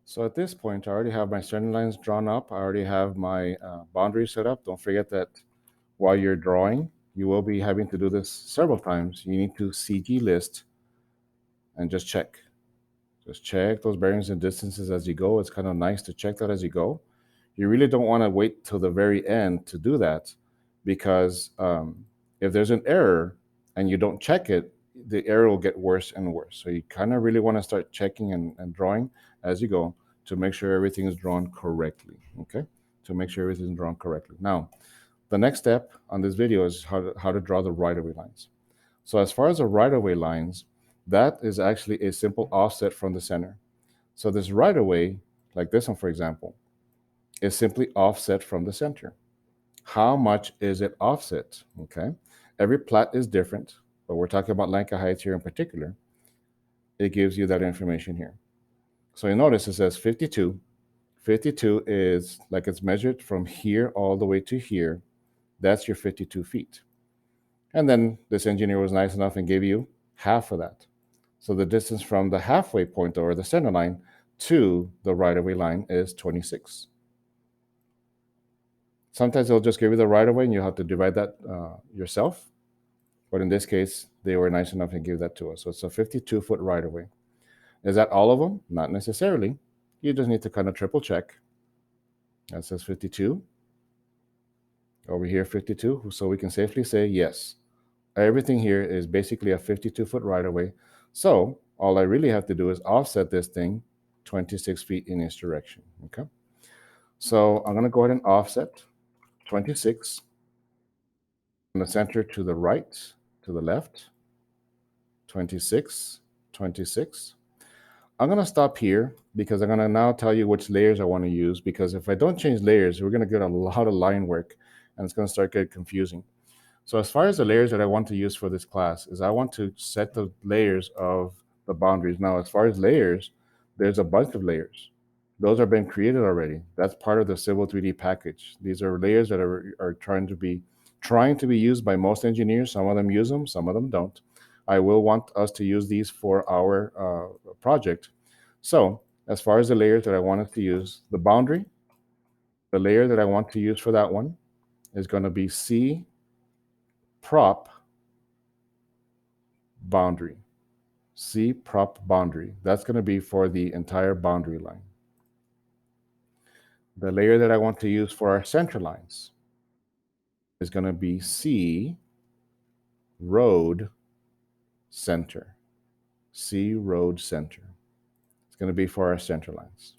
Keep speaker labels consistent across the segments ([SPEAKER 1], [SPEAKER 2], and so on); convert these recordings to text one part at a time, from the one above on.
[SPEAKER 1] So at this point, I already have my center lines drawn up. I already have my boundary set up. Don't forget that while you're drawing, you will be having to do this several times. You need to CG list and just check. Just check those bearings and distances as you go. It's kind of nice to check that as you go. You really don't want to wait till the very end to do that, because if there's an error and you don't check it, the error will get worse and worse. So you kind of really want to start checking and drawing as you go to make sure everything is drawn correctly. Okay, to make sure everything is drawn correctly. Now, the next step on this video is how to draw the right-of-way lines. So as far as the right-of-way lines, that is actually a simple offset from the center. So this right-of-way, like this one, for example, is simply offset from the center. How much is it offset? Okay. Every plat is different, but we're talking about Lanka Heights here in particular. It gives you that information here. So you notice it says 52. 52 is like it's measured from here all the way to here. That's your 52 feet. And then this engineer was nice enough and gave you half of that. So the distance from the halfway point or the center line to the right-of-way line is 26. Sometimes they'll just give you the right-of-way and you have to divide that yourself. But in this case, they were nice enough and gave that to us. So it's a 52-foot right-of-way. Is that all of them? Not necessarily. You just need to kind of triple check. That says 52. Over here, 52. So we can safely say yes. Everything here is basically a 52-foot right-of-way. So all I really have to do is offset this thing 26 feet in each direction. Okay. So I'm going to go ahead and offset 26 from the center to the right, to the left, 26, 26. I'm going to stop here because I'm going to now tell you which layers I want to use, because if I don't change layers, we're going to get a lot of line work and it's going to start getting confusing. So as far as the layers that I want to use for this class is I want to set the layers of the boundaries. Now, as far as layers, there's a bunch of layers. Those are been created already. That's part of the Civil 3D package. These are layers that are trying to be used by most engineers. Some of them use them, some of them don't. I will want us to use these for our project. So as far as the layers that I want us to use, the boundary, the layer that I want to use for that one is going to be C prop boundary. C prop boundary. That's going to be for the entire boundary line. The layer that I want to use for our center lines is going to be C road center. C road center. It's going to be for our center lines.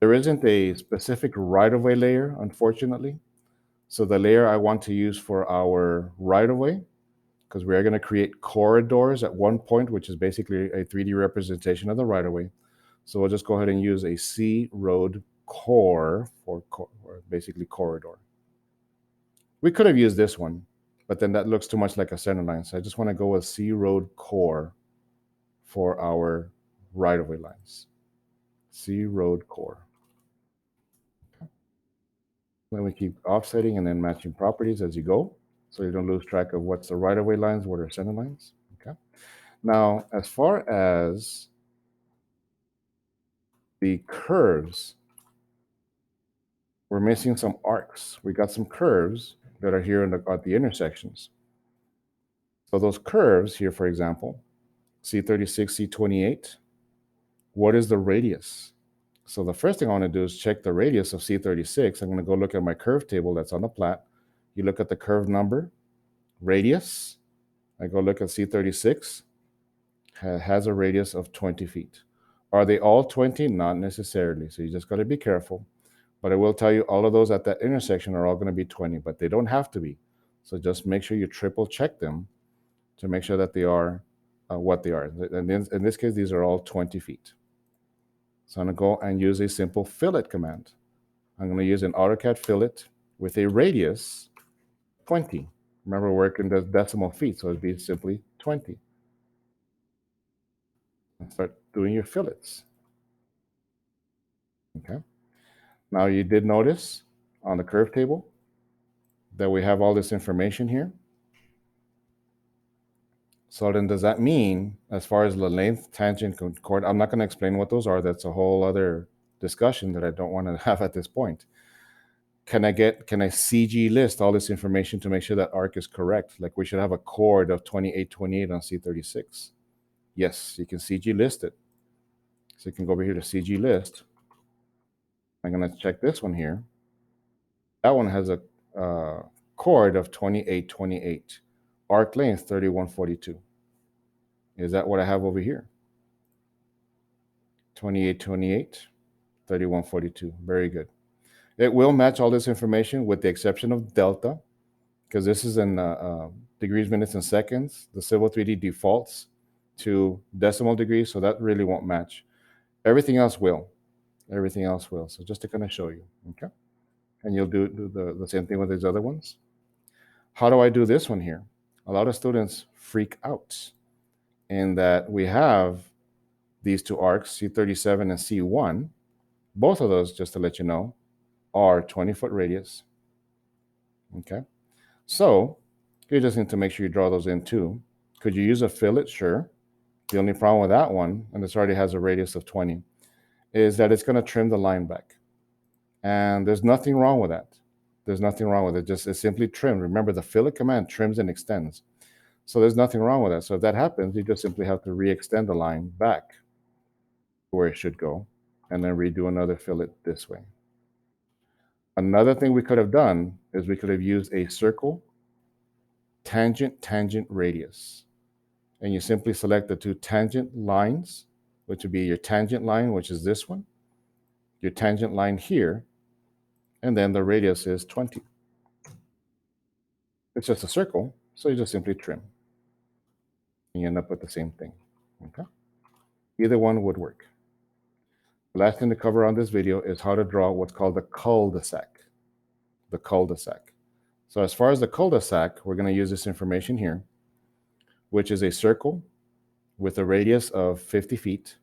[SPEAKER 1] There isn't a specific right-of-way layer, unfortunately. So the layer I want to use for our right-of-way, because we are going to create corridors at one point, which is basically a 3D representation of the right-of-way. So we'll just go ahead and use a C road core for basically corridor. We could have used this one, but then that looks too much like a center line. So I just want to go with C road core for our right-of-way lines. C road core. Okay. Then we keep offsetting and then matching properties as you go, so you don't lose track of what's the right-of-way lines, what are center lines. Okay. Now, as far as the curves, we're missing some arcs. We got some curves that are here at the intersections. So those curves here, for example, C36, C28, what is the radius? So the first thing I want to do is check the radius of C36. I'm going to go look at my curve table that's on the plat. You look at the curve number, radius. I go look at C36, has a radius of 20 feet. Are they all 20? Not necessarily. So you just got to be careful. But I will tell you all of those at that intersection are all going to be 20, but they don't have to be. So just make sure you triple check them to make sure that they are what they are. And in this case, these are all 20 feet. So I'm going to go and use a simple fillet command. I'm going to use an AutoCAD fillet with a radius 20. Remember, we're working the decimal feet, so it'd be simply 20. And start doing your fillets. Okay. Now you did notice on the curve table that we have all this information here. So then does that mean, as far as the length, tangent, chord, I'm not going to explain what those are. That's a whole other discussion that I don't want to have at this point. Can I CG list all this information to make sure that arc is correct? Like we should have a chord of 2828 on C36. Yes, you can CG list it. So you can go over here to CG list. I'm going to check this one here. That one has a chord of 2828, arc length 3142. Is that what I have over here? 2828, 3142. Very good. It will match all this information with the exception of delta, because this is in degrees, minutes, and seconds. The Civil 3D defaults to decimal degrees, so that really won't match. Everything else will. Everything else will. So just to kind of show you, okay? And you'll do the same thing with these other ones. How do I do this one here? A lot of students freak out in that we have these two arcs, C37 and C1. Both of those, just to let you know, are 20-foot radius. Okay. So you just need to make sure you draw those in too. Could you use a fillet? Sure. The only problem with that one, and this already has a radius of 20, is that it's going to trim the line back. And there's nothing wrong with that. There's nothing wrong with it. Just it's simply trim. Remember, the fillet command trims and extends. So there's nothing wrong with that. So if that happens, you just simply have to re-extend the line back where it should go, and then redo another fillet this way. Another thing we could have done is we could have used a circle, tangent, radius. And you simply select the two tangent lines, which would be your tangent line, which is this one, your tangent line here, and then the radius is 20. It's just a circle, so you just simply trim. And you end up with the same thing. Okay? Either one would work. The last thing to cover on this video is how to draw what's called the cul-de-sac. The cul-de-sac. So as far as the cul-de-sac, we're going to use this information here, which is a circle with a radius of 50 feet.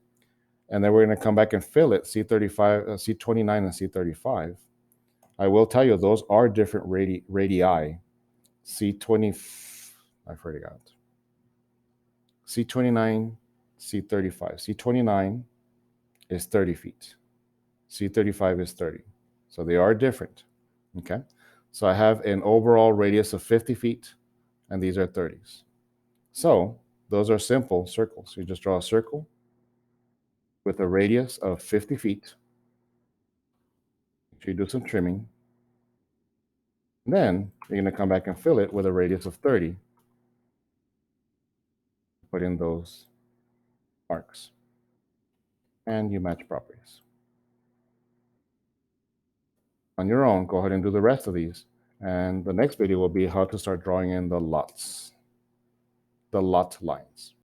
[SPEAKER 1] And then we're going to come back and fill it, C35, C29, and C35. I will tell you, those are different radii. C20, I forgot. C29, C35. C29 is 30 feet. C35 is 30. So they are different. Okay. So I have an overall radius of 50 feet, and these are 30s. So those are simple circles. You just draw a circle with a radius of 50 feet. You do some trimming. And then you're going to come back and fill it with a radius of 30. Put in those arcs. And you match properties. On your own, go ahead and do the rest of these. And the next video will be how to start drawing in the lots, the lot lines.